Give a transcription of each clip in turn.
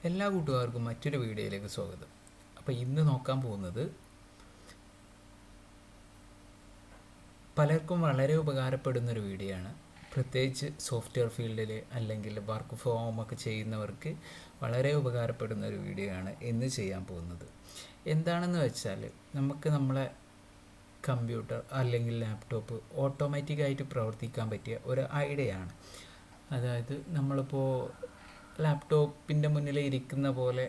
എല്ലാ കൂട്ടുകാർക്കും മറ്റൊരു വീഡിയോയിലേക്ക് സ്വാഗതം. അപ്പോൾ ഇന്ന് നോക്കാൻ പോകുന്നത് പലർക്കും വളരെ ഉപകാരപ്പെടുന്നൊരു വീഡിയോ ആണ്. പ്രത്യേകിച്ച് സോഫ്റ്റ്വെയർ ഫീൽഡിൽ അല്ലെങ്കിൽ വർക്ക് ഫ്രം ഹോമൊക്കെ ചെയ്യുന്നവർക്ക് വളരെ ഉപകാരപ്പെടുന്ന ഒരു വീഡിയോ ആണ് ഇന്ന് ചെയ്യാൻ പോകുന്നത്. എന്താണെന്ന് വെച്ചാൽ നമുക്ക് നമ്മളെ കമ്പ്യൂട്ടർ അല്ലെങ്കിൽ ലാപ്ടോപ്പ് ഓട്ടോമാറ്റിക്കായിട്ട് പ്രവർത്തിക്കാൻ പറ്റിയ ഒരു ഐഡിയ ആണ്. അതായത് നമ്മളിപ്പോൾ ലാപ്ടോപ്പിൻ്റെ മുന്നിൽ ഇരിക്കുന്ന പോലെ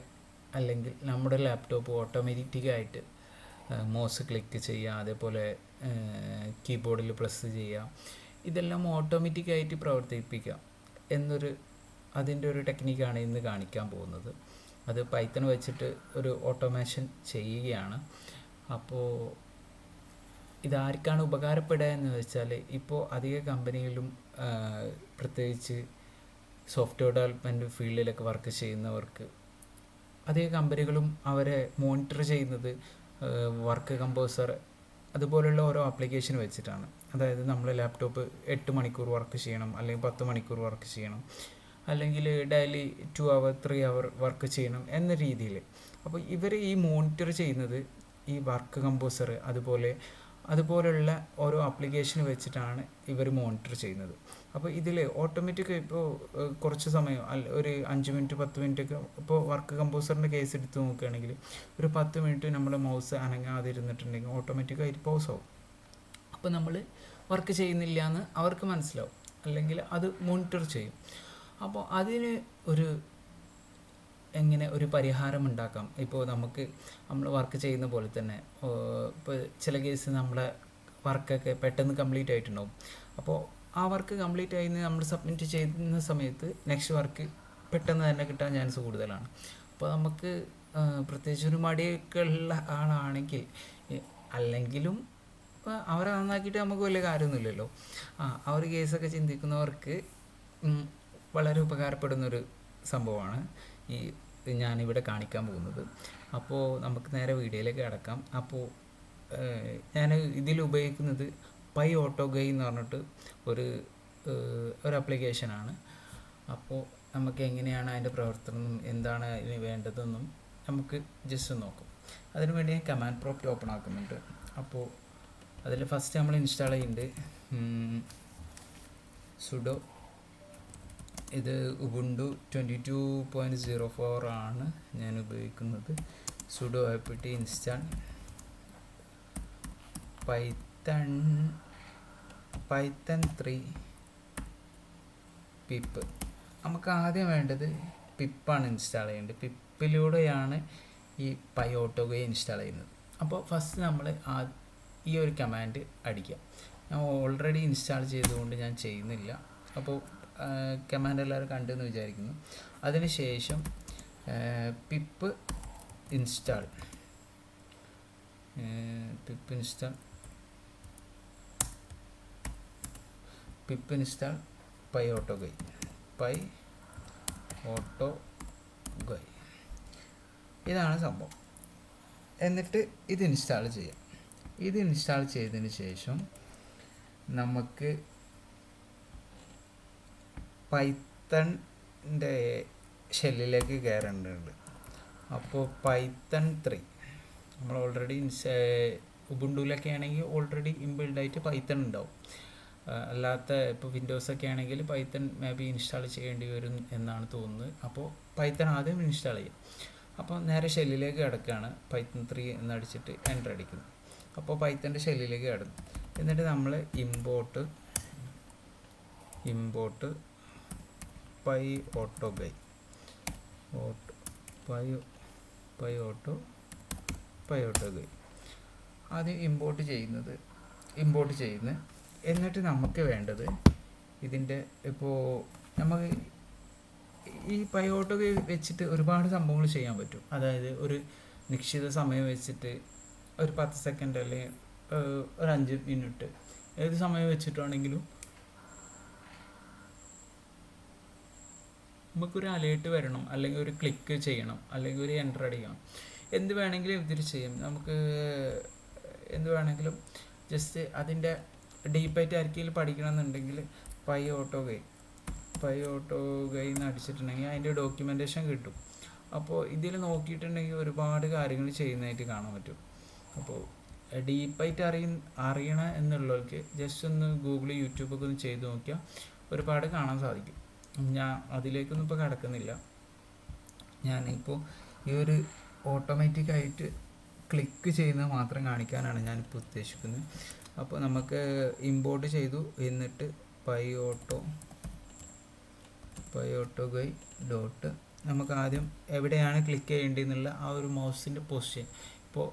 അല്ലെങ്കിൽ നമ്മുടെ ലാപ്ടോപ്പ് ഓട്ടോമാറ്റിക്കായിട്ട് മൗസ് ക്ലിക്ക് ചെയ്യുക, അതേപോലെ കീബോർഡിൽ പ്രസ് ചെയ്യുക, ഇതെല്ലാം ഓട്ടോമാറ്റിക്കായിട്ട് പ്രവർത്തിപ്പിക്കാം അതിൻ്റെ ഒരു ടെക്നിക്കാണ് ഇന്ന് കാണിക്കാൻ പോകുന്നത്. അത് പൈത്തൺ വെച്ചിട്ട് ഒരു ഓട്ടോമേഷൻ ചെയ്യുകയാണ്. അപ്പോൾ ഇതാർക്കാണ് ഉപകാരപ്പെടുക എന്ന് വെച്ചാൽ, ഇപ്പോൾ അധിക കമ്പനികളിലും പ്രത്യേകിച്ച് സോഫ്റ്റ്വെയർ ഡെവലപ്മെൻറ്റ് ഫീൽഡിലൊക്കെ വർക്ക് ചെയ്യുന്നവർക്ക് അധിക കമ്പനികളും അവരെ മോണിറ്റർ ചെയ്യുന്നത് വർക്ക് കമ്പോസർ അതുപോലുള്ള ഓരോ ആപ്ലിക്കേഷൻ വെച്ചിട്ടാണ്. അതായത് നമ്മൾ ലാപ്ടോപ്പ് 8 മണിക്കൂർ വർക്ക് ചെയ്യണം, അല്ലെങ്കിൽ 10 മണിക്കൂർ വർക്ക് ചെയ്യണം, അല്ലെങ്കിൽ ഡെയിലി 2 അവർ 3 അവർ വർക്ക് ചെയ്യണം എന്ന രീതിയിൽ. അപ്പോൾ ഇവർ ഈ മോണിറ്റർ ചെയ്യുന്നത് ഈ വർക്ക് കമ്പോസർ അതുപോലുള്ള ഓരോ ആപ്ലിക്കേഷൻ വെച്ചിട്ടാണ് ഇവർ മോണിറ്റർ ചെയ്യുന്നത്. അപ്പോൾ ഇതിൽ ഓട്ടോമാറ്റിക് ഇപ്പോൾ കുറച്ച് സമയം ഒരു 5 മിനിറ്റ് 10 മിനിറ്റ് ഒക്കെ ഇപ്പോൾ വർക്ക് കമ്പോസറിൻ്റെ കേസ് എടുത്ത് നോക്കുകയാണെങ്കിൽ ഒരു 10 മിനിറ്റ് നമ്മൾ മൗസ് അനങ്ങാതിരുന്നിട്ടുണ്ടെങ്കിൽ ഓട്ടോമാറ്റിക്കായിട്ട് പോസ് ആവും. അപ്പോൾ നമ്മൾ വർക്ക് ചെയ്യുന്നില്ല എന്ന് അവർക്ക് മനസ്സിലാവും, അല്ലെങ്കിൽ അത് മോണിറ്റർ ചെയ്യും. അപ്പോൾ അതിന് എങ്ങനെ ഒരു പരിഹാരം ഉണ്ടാക്കാം. ഇപ്പോൾ നമ്മൾ വർക്ക് ചെയ്യുന്ന പോലെ തന്നെ ഇപ്പോൾ ചില കേസ് നമ്മുടെ വർക്കൊക്കെ പെട്ടെന്ന് കംപ്ലീറ്റ് ആയിട്ടുണ്ടാവും. അപ്പോൾ ആ വർക്ക് കംപ്ലീറ്റ് ആയി നമ്മൾ സബ്മിറ്റ് ചെയ്യുന്ന സമയത്ത് നെക്സ്റ്റ് വർക്ക് പെട്ടെന്ന് തന്നെ കിട്ടാൻ ചാൻസ് കൂടുതലാണ്. അപ്പോൾ നമുക്ക് പ്രത്യേകിച്ച് ഒരു മടിയൊക്കെ ഉള്ള ആളാണെങ്കിൽ, അല്ലെങ്കിലും അവരെ നന്നാക്കിയിട്ട് നമുക്ക് വലിയ കാര്യമൊന്നുമില്ലല്ലോ, ആ ഒരു കേസൊക്കെ ചിന്തിക്കുന്നവർക്ക് വളരെ ഉപകാരപ്പെടുന്നൊരു സംഭവമാണ് ഞാനിവിടെ കാണിക്കാൻ പോകുന്നത്. അപ്പോൾ നമുക്ക് നേരെ വീഡിയോയിലേക്ക് കിടക്കാം. അപ്പോൾ ഞാൻ ഇതിൽ ഉപയോഗിക്കുന്നത് Pyautogui എന്ന് പറഞ്ഞിട്ട് ഒരു ആപ്ലിക്കേഷനാണ്. അപ്പോൾ നമുക്ക് എങ്ങനെയാണ് അതിൻ്റെ പ്രവർത്തനം, എന്താണ് അതിന് വേണ്ടതെന്നും നമുക്ക് ജസ്റ്റ് നോക്കാം. അതിനു വേണ്ടി ഞാൻ കമാൻഡ് പ്രോംപ്റ്റ് ഓപ്പൺ ആക്കുന്നുണ്ട്. അപ്പോൾ അതിൽ ഫസ്റ്റ് നമ്മൾ ഇൻസ്റ്റാൾ ചെയ്യുന്നുണ്ട് സുഡോ. ഇത് ഉബുണ്ടു 22.04 ആണ് ഞാൻ ഉപയോഗിക്കുന്നത്. Sudo apt install Python 3 pip. നമുക്ക് ആദ്യം വേണ്ടത് പിപ്പാണ് ഇൻസ്റ്റാൾ ചെയ്യേണ്ടത്. പിപ്പിലൂടെയാണ് ഈ Pyautogui ഇൻസ്റ്റാൾ ചെയ്യുന്നത്. അപ്പോൾ ഫസ്റ്റ് നമ്മൾ ഈ ഒരു കമാൻഡ് അടിക്കാം. ഞാൻ ഓൾറെഡി ഇൻസ്റ്റാൾ ചെയ്തുകൊണ്ട് ഞാൻ ചെയ്യുന്നില്ല. അപ്പോൾ കമാൻഡ് എല്ലാവരും കണ്ടെന്ന് വിചാരിക്കുന്നു. അതിനുശേഷം പിപ്പ് ഇൻസ്റ്റാൾ Pyautogui. ഇതാണ് സംഭവം. എന്നിട്ട് ഇത് ഇൻസ്റ്റാൾ ചെയ്യാം. ഇത് ഇൻസ്റ്റാൾ ചെയ്തതിന് ശേഷം നമുക്ക് പൈത്തണിൻ്റെ ഷെല്ലിലേക്ക് കയറേണ്ടതുണ്ട്. അപ്പോൾ പൈത്തൺ 3 നമ്മൾ ഓൾറെഡി ഉബുണ്ടുവിലൊക്കെ ആണെങ്കിൽ ഓൾറെഡി ഇൻബിൽഡായിട്ട് പൈത്തൺ ഉണ്ടാവും. അല്ലാത്ത ഇപ്പോൾ വിൻഡോസൊക്കെ ആണെങ്കിൽ പൈത്തൺ മേ ബി ഇൻസ്റ്റാൾ ചെയ്യേണ്ടി വരും എന്നാണ് തോന്നുന്നത്. അപ്പോൾ പൈത്തൺ ആദ്യം ഇൻസ്റ്റാൾ ചെയ്യാം. അപ്പോൾ നേരെ ഷെല്ലിലേക്ക് കിടക്കുകയാണ്. പൈത്തൺ 3 എന്നടിച്ചിട്ട് എൻ്റർ അടിക്കുന്നു. അപ്പോൾ പൈത്തൻ്റെ ഷെല്ലിലേക്ക് കിടന്നു. എന്നിട്ട് നമ്മൾ ഇമ്പോർട്ട് Pyautogui ആദ്യം ഇമ്പോർട്ട് ചെയ്യുന്നു. എന്നിട്ട് നമുക്ക് വേണ്ടത് ഇതിൻ്റെ ഇപ്പോൾ നമുക്ക് ഈ Pyautogui വെച്ചിട്ട് ഒരുപാട് സംഭവങ്ങൾ ചെയ്യാൻ പറ്റും. അതായത് ഒരു നിശ്ചിത സമയം വെച്ചിട്ട് ഒരു 10 സെക്കൻഡ് അല്ലെങ്കിൽ ഒരു 5 മിനിറ്റ് ഏത് സമയം വെച്ചിട്ടാണെങ്കിലും നമുക്കൊരു അലേർട്ട് വരണം, അല്ലെങ്കിൽ ഒരു ക്ലിക്ക് ചെയ്യണം, അല്ലെങ്കിൽ ഒരു എൻ്റർ അടിക്കണം, എന്ത് വേണമെങ്കിലും ഇതിൽ ചെയ്യും. നമുക്ക് എന്ത് വേണമെങ്കിലും ജസ്റ്റ് അതിൻ്റെ ഡീപ്പായിട്ട് ആർക്കെങ്കിലും പഠിക്കണമെന്നുണ്ടെങ്കിൽ Pyautogui എന്ന് അടിച്ചിട്ടുണ്ടെങ്കിൽ അതിൻ്റെ ഡോക്യുമെൻറ്റേഷൻ കിട്ടും. അപ്പോൾ ഇതിൽ നോക്കിയിട്ടുണ്ടെങ്കിൽ ഒരുപാട് കാര്യങ്ങൾ ചെയ്യുന്നതായിട്ട് കാണാൻ പറ്റും. അപ്പോൾ ഡീപ്പായിട്ട് അറിയണം എന്നുള്ളവർക്ക് ജസ്റ്റ് ഒന്ന് ഗൂഗിൾ യൂട്യൂബൊക്കെ ഒന്ന് ചെയ്ത് നോക്കിയാൽ ഒരുപാട് കാണാൻ സാധിക്കും. ഞാൻ അതിലേക്കൊന്നും ഇപ്പോൾ കിടക്കുന്നില്ല. ഞാനിപ്പോൾ ഈ ഒരു ഓട്ടോമാറ്റിക്കായിട്ട് ക്ലിക്ക് ചെയ്യുന്നത് മാത്രം കാണിക്കാനാണ് ഞാനിപ്പോൾ ഉദ്ദേശിക്കുന്നത്. അപ്പോൾ നമുക്ക് ഇമ്പോർട്ട് ചെയ്തു, എന്നിട്ട് പയോട്ടോഗൈ ഡോട്ട് നമുക്ക് ആദ്യം എവിടെയാണ് ക്ലിക്ക് ചെയ്യേണ്ടതെന്നുള്ള ആ ഒരു മൗസിൻ്റെ പൊസിഷൻ. ഇപ്പോൾ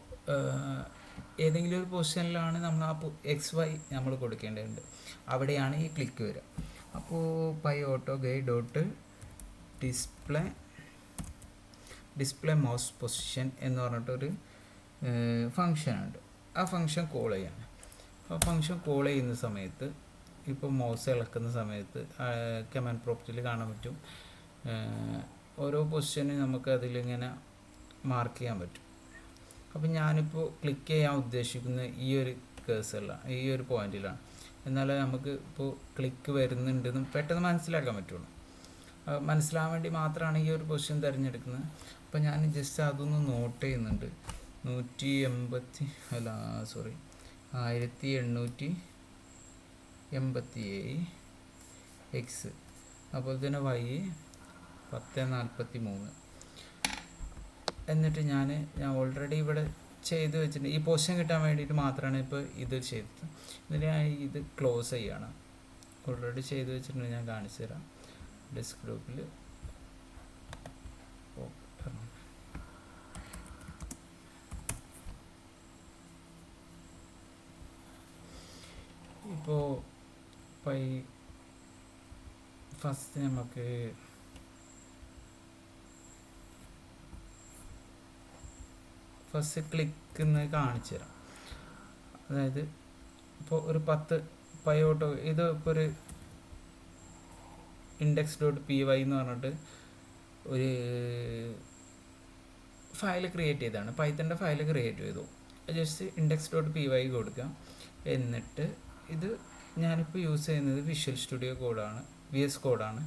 ഏതെങ്കിലും ഒരു പൊസിഷനിലാണ് നമ്മൾ ആ XY നമ്മൾ കൊടുക്കേണ്ടതുണ്ട്, അവിടെയാണ് ഈ ക്ലിക്ക് വരിക. അപ്പോൾ പയോട്ടോഗൈ ഡോട്ട് ഡിസ്പ്ലേ മൗസ് പൊസിഷൻ എന്ന് പറഞ്ഞിട്ടൊരു ഫങ്ഷനുണ്ട്. ആ ഫങ്ഷൻ കോൾ ചെയ്യാണ്. ആ ഫങ്ഷൻ കോൾ ചെയ്യുന്ന സമയത്ത് ഇപ്പോൾ മൗസ് ഇളക്കുന്ന സമയത്ത് കമാൻഡ് പ്രോംപ്റ്റിൽ കാണാൻ പറ്റും. ഓരോ പൊസിഷനും നമുക്ക് അതിലിങ്ങനെ മാർക്ക് ചെയ്യാൻ പറ്റും. അപ്പോൾ ഞാനിപ്പോൾ ക്ലിക്ക് ചെയ്യാൻ ഉദ്ദേശിക്കുന്നത് ഈ ഒരു കേഴ്സറിലാണ്, ഈ ഒരു പോയിന്റിലാണ്. എന്നാലേ നമുക്ക് ഇപ്പോൾ ക്ലിക്ക് വരുന്നുണ്ടെന്നും പെട്ടെന്ന് മനസ്സിലാക്കാൻ പറ്റുള്ളൂ. മനസ്സിലാകാൻ വേണ്ടി മാത്രമാണ് ഈ ഒരു പൊസിഷൻ തിരഞ്ഞെടുക്കുന്നത്. അപ്പോൾ ഞാൻ ജസ്റ്റ് അതൊന്ന് നോട്ട് ചെയ്യുന്നുണ്ട്. 1887 എക്സ്, അതുപോലെ തന്നെ Y 1043. എന്നിട്ട് ഞാൻ ഓൾറെഡി ഇവിടെ ചെയ്ത് വെച്ചിട്ടുണ്ട്. ഈ പൊസിഷൻ കിട്ടാൻ വേണ്ടിയിട്ട് മാത്രമാണ് ഇപ്പോൾ ഇത് ചെയ്തത്. എന്നിട്ട് ഞാൻ ഇത് ക്ലോസ് ചെയ്യണം. ഓൾറെഡി ചെയ്ത് വെച്ചിട്ടുണ്ട്, ഞാൻ കാണിച്ചു തരാം. ഡെസ്ക്ടോപ്പിൽ ഇപ്പോൾ ഫസ്റ്റ് നമുക്ക് ക്ലിക്ക് എന്ന് കാണിച്ചു തരാം. അതായത് ഇപ്പോൾ ഒരു 10 പയോട്ടോ, ഇത് ഇപ്പോൾ ഒരു index.py എന്ന് പറഞ്ഞിട്ട് ഒരു ഫയൽ ക്രിയേറ്റ് ചെയ്തതാണ്. പൈത്തൻ്റെ ഫയൽ ക്രിയേറ്റ് ചെയ്തു. ജസ്റ്റ് index.py കൊടുക്കാം. എന്നിട്ട് ഇത് ഞാനിപ്പോൾ യൂസ് ചെയ്യുന്നത് വിഷ്വൽ സ്റ്റുഡിയോ കോഡാണ്, VS കോഡാണ്.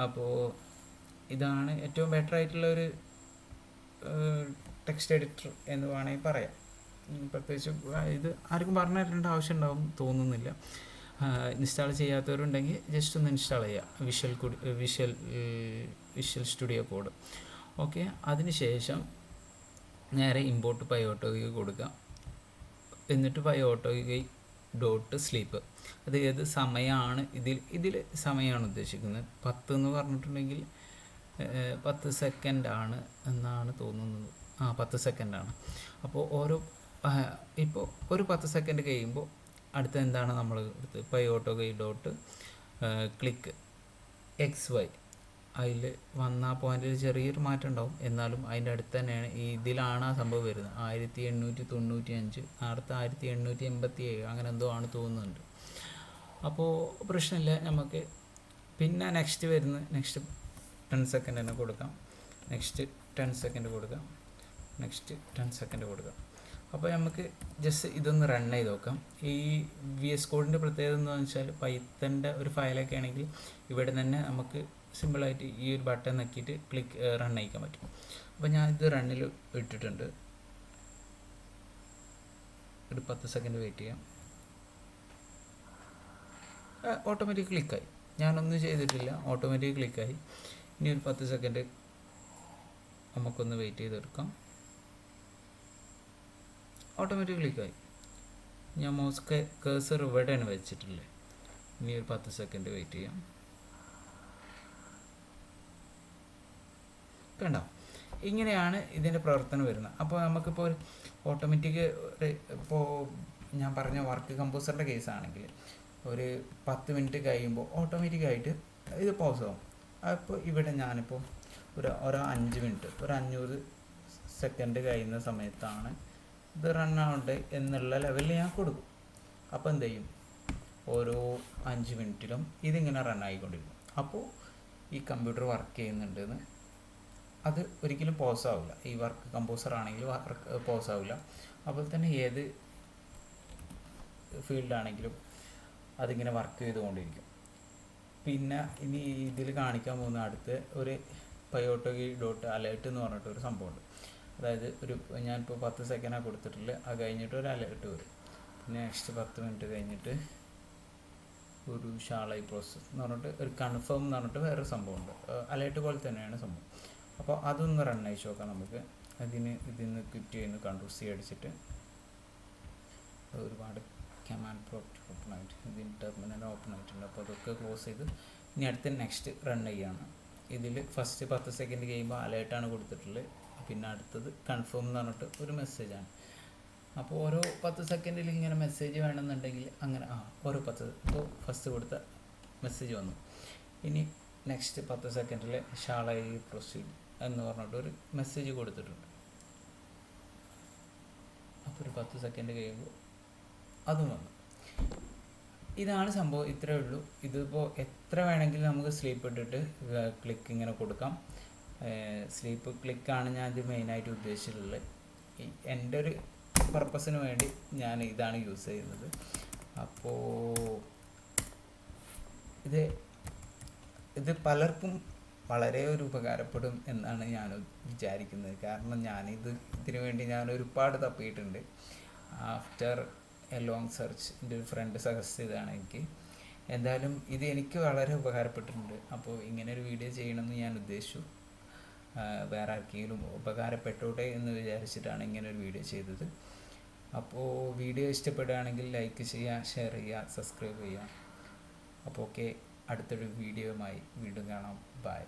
അപ്പോൾ ഇതാണ് ഏറ്റവും ബെറ്റർ ആയിട്ടുള്ള ഒരു ടെക്സ്റ്റ് എഡിറ്റർ എന്ന് വേണമെങ്കിൽ പറയാം. പ്രത്യേകിച്ച് ഇത് ആർക്കും പറഞ്ഞു തരേണ്ട ആവശ്യം ഉണ്ടാവും തോന്നുന്നില്ല. ഇൻസ്റ്റാൾ ചെയ്യാത്തവരുണ്ടെങ്കിൽ ജസ്റ്റ് ഒന്ന് ഇൻസ്റ്റാൾ ചെയ്യുക വിഷ്വൽ സ്റ്റുഡിയോ കോഡ്. ഓക്കെ, അതിനുശേഷം നേരെ ഇമ്പോർട്ട് പയോട്ടോഗൈ കൊടുക്കുക. എന്നിട്ട് പയോട്ടോഗൈ ഡോട്ട് സ്ലീപ്പ്, അത് ഏത് സമയമാണ് ഇതിൽ സമയമാണ് ഉദ്ദേശിക്കുന്നത്. 10 എന്ന് പറഞ്ഞിട്ടുണ്ടെങ്കിൽ 10 സെക്കൻഡാണ് എന്നാണ് തോന്നുന്നത്. 10 സെക്കൻഡാണ്. അപ്പോൾ ഇപ്പോൾ ഒരു 10 സെക്കൻഡ് കഴിയുമ്പോൾ അടുത്ത എന്താണ് നമ്മൾ എടുത്ത് പയോട്ടോഗൈ ഡോട്ട് ക്ലിക്ക് XY, അതിൽ വന്ന ആ പോയിന്റിൽ ചെറിയൊരു മാറ്റം ഉണ്ടാവും, എന്നാലും അതിൻ്റെ അടുത്ത് തന്നെയാണ്. ഇതിലാണ് ആ സംഭവം വരുന്നത്. 1895, അടുത്ത 1887 അങ്ങനെ എന്തോ ആണ് തോന്നുന്നുണ്ട്. അപ്പോൾ പ്രശ്നമില്ല, നമുക്ക് പിന്നെ നെക്സ്റ്റ് 10 സെക്കൻഡ് തന്നെ കൊടുക്കാം. നെക്സ്റ്റ് 10 സെക്കൻഡ് കൊടുക്കാം. നെക്സ്റ്റ് 10 സെക്കൻഡ് കൊടുക്കാം. അപ്പോൾ നമുക്ക് ജസ്റ്റ് ഇതൊന്ന് റൺ ചെയ്ത് നോക്കാം. ഈ VS കോഡിൻ്റെ പ്രത്യേകത എന്താണെന്ന് വെച്ചാൽ പൈത്തൻ്റെ ഒരു ഫയലൊക്കെ ആണെങ്കിൽ ഇവിടെ തന്നെ നമുക്ക് സിമ്പിളായിട്ട് ഈ ഒരു ബട്ടൺ നോക്കിയിട്ട് റൺ ചെയ്യിക്കാൻ പറ്റും. അപ്പോൾ ഞാൻ ഇത് റണ്ണിൽ ഇട്ടിട്ടുണ്ട്. ഒരു 10 സെക്കൻഡ് വെയിറ്റ് ചെയ്യാം. ഓട്ടോമാറ്റിക് ക്ലിക്കായി. ഞാനൊന്നും ചെയ്തിട്ടില്ല, ഓട്ടോമാറ്റിക് ക്ലിക്കായി. ഇനി ഒരു 10 സെക്കൻഡ് നമുക്കൊന്ന് വെയിറ്റ് ചെയ്തെടുക്കാം. ഓട്ടോമാറ്റിക് ക്ലിക്കായി. ഞാൻ മൗസ് കേഴ്സർ ഇവിടെയാണ് വെച്ചിട്ടുള്ളത്. ഇനി ഒരു 10 സെക്കൻഡ് വെയിറ്റ് ചെയ്യാം. കണ്ടോ, ഇങ്ങനെയാണ് ഇതിൻ്റെ പ്രവർത്തനം വരുന്നത്. അപ്പോൾ നമുക്കിപ്പോൾ ഒരു ഓട്ടോമാറ്റിക്, ഇപ്പോൾ ഞാൻ പറഞ്ഞ വർക്ക് കമ്പോസറിൻ്റെ കേസാണെങ്കിൽ ഒരു 10 മിനിറ്റ് കഴിയുമ്പോൾ ഓട്ടോമാറ്റിക്കായിട്ട് ഇത് പോസ് ആവും. അപ്പോൾ ഇവിടെ ഞാനിപ്പോൾ ഒരു 5 മിനിറ്റ്, ഒരു 500 സെക്കൻഡ് കഴിയുന്ന സമയത്താണ് ഇത് റൺ ആവണ്ടേ എന്നുള്ള ലെവലിൽ ഞാൻ കൊടുക്കും. അപ്പോൾ എന്ത് ചെയ്യും, ഓരോ 5 മിനിറ്റിലും ഇതിങ്ങനെ റൺ ആയിക്കൊണ്ടിരിക്കും. അപ്പോൾ ഈ കമ്പ്യൂട്ടർ വർക്ക് ചെയ്യുന്നുണ്ടെന്ന് അത് ഒരിക്കലും പോസ് ആവില്ല. ഈ വർക്ക് കമ്പോസർ ആണെങ്കിൽ വർക്ക് പോസ് ആവില്ല. അതുപോലെ തന്നെ ഏത് ഫീൽഡാണെങ്കിലും അതിങ്ങനെ വർക്ക് ചെയ്തുകൊണ്ടിരിക്കും. പിന്നെ ഇനി ഇതിൽ കാണിക്കാൻ പോകുന്ന അടുത്ത് ഒരു pyotogi.alert എന്ന് പറഞ്ഞിട്ടൊരു സംഭവമുണ്ട്. അതായത് ഞാനിപ്പോൾ 10 സെക്കൻഡാണ് കൊടുത്തിട്ടുള്ളത്. അത് കഴിഞ്ഞിട്ട് ഒരു അലേർട്ട് വരും. പിന്നെ നെക്സ്റ്റ് 10 മിനിറ്റ് കഴിഞ്ഞിട്ട് ഒരു ഷാളായി പ്രോസസ്സ് എന്ന് പറഞ്ഞിട്ട് ഒരു കൺഫേം എന്ന് പറഞ്ഞിട്ട് വേറൊരു സംഭവമുണ്ട്. അലേർട്ട് പോലെ തന്നെയാണ് സംഭവം. അപ്പോൾ അതൊന്ന് റൺ അയച്ചു നോക്കാം നമുക്ക്. ഇതിന്ന് ക്വിറ്റ് ചെയ്യുന്നു, കൺട്രോൾ C അടിച്ചിട്ട്. ഒരുപാട് കമാൻഡ് പ്രോംപ്റ്റ് ഓപ്പൺ ആയിട്ട് ഇതിന് ടെർമിനൽ ഓപ്പൺ ആയിട്ടുണ്ട്. അപ്പോൾ അതൊക്കെ ക്ലോസ് ചെയ്ത് ഇനി അടുത്ത നെക്സ്റ്റ് റൺ ചെയ്യുകയാണ്. ഇതിൽ ഫസ്റ്റ് 10 സെക്കൻഡ് കഴിയുമ്പോൾ അലേർട്ടാണ് കൊടുത്തിട്ടുള്ളത്. പിന്നെ അടുത്തത് കൺഫേം എന്ന് പറഞ്ഞിട്ട് ഒരു മെസ്സേജാണ്. അപ്പോൾ ഓരോ 10 സെക്കൻഡിൽ ഇങ്ങനെ മെസ്സേജ് വേണമെന്നുണ്ടെങ്കിൽ അങ്ങനെ ഓരോ 10 ഇപ്പോൾ ഫസ്റ്റ് കൊടുത്ത മെസ്സേജ് വന്നു. ഇനി നെക്സ്റ്റ് 10 സെക്കൻഡിൽ ഷാളായി പ്രൊസീഡ് എന്ന് പറഞ്ഞിട്ട് ഒരു മെസ്സേജ് കൊടുത്തിട്ടുണ്ട്. അപ്പോൾ ഒരു 10 സെക്കൻഡ് കഴിയുമ്പോൾ അതും വന്നു. ഇതാണ് സംഭവം. ഇത്രയേ ഉള്ളൂ. ഇതിപ്പോൾ എത്ര വേണമെങ്കിലും നമുക്ക് സ്ലീപ്പ് ഇട്ടിട്ട് ക്ലിക്ക് ഇങ്ങനെ കൊടുക്കാം. സ്ലീപ്പ് ക്ലിക്കാണ് ഞാൻ ഇത് മെയിനായിട്ട് ഉദ്ദേശിച്ചിട്ടുള്ളത്. എൻ്റെ ഒരു പർപ്പസിന് വേണ്ടി ഞാൻ ഇതാണ് യൂസ് ചെയ്യുന്നത്. അപ്പോൾ ഇത് പലർക്കും വളരെ ഒരു ഉപകാരപ്പെടും എന്നാണ് ഞാൻ വിചാരിക്കുന്നത്. കാരണം ഇതിനു വേണ്ടി ഞാൻ ഒരുപാട് തപ്പിയിട്ടുണ്ട്. ആഫ്റ്റർ എ ലോങ് സെർച്ച് എൻ്റെ ഒരു ഫ്രണ്ട് സജസ്റ്റ് ചെയ്തതാണ് എനിക്ക്. എന്തായാലും ഇത് എനിക്ക് വളരെ ഉപകാരപ്പെട്ടിട്ടുണ്ട്. അപ്പോൾ ഇങ്ങനെ ഒരു വീഡിയോ ചെയ്യണമെന്ന് ഞാൻ ഉദ്ദേശിച്ചു. വേറെ ആർക്കെങ്കിലും ഉപകാരപ്പെട്ടോട്ടെ എന്ന് വിചാരിച്ചിട്ടാണ് ഇങ്ങനെ ഒരു വീഡിയോ ചെയ്തത്. അപ്പോൾ വീഡിയോ ഇഷ്ടപ്പെടുകയാണെങ്കിൽ ലൈക്ക് ചെയ്യുക, ഷെയർ ചെയ്യുക, സബ്സ്ക്രൈബ് ചെയ്യുക. അപ്പോൾ ഓക്കെ, അടുത്തൊരു വീഡിയോയുമായി വീണ്ടും കാണാം. ബൈ.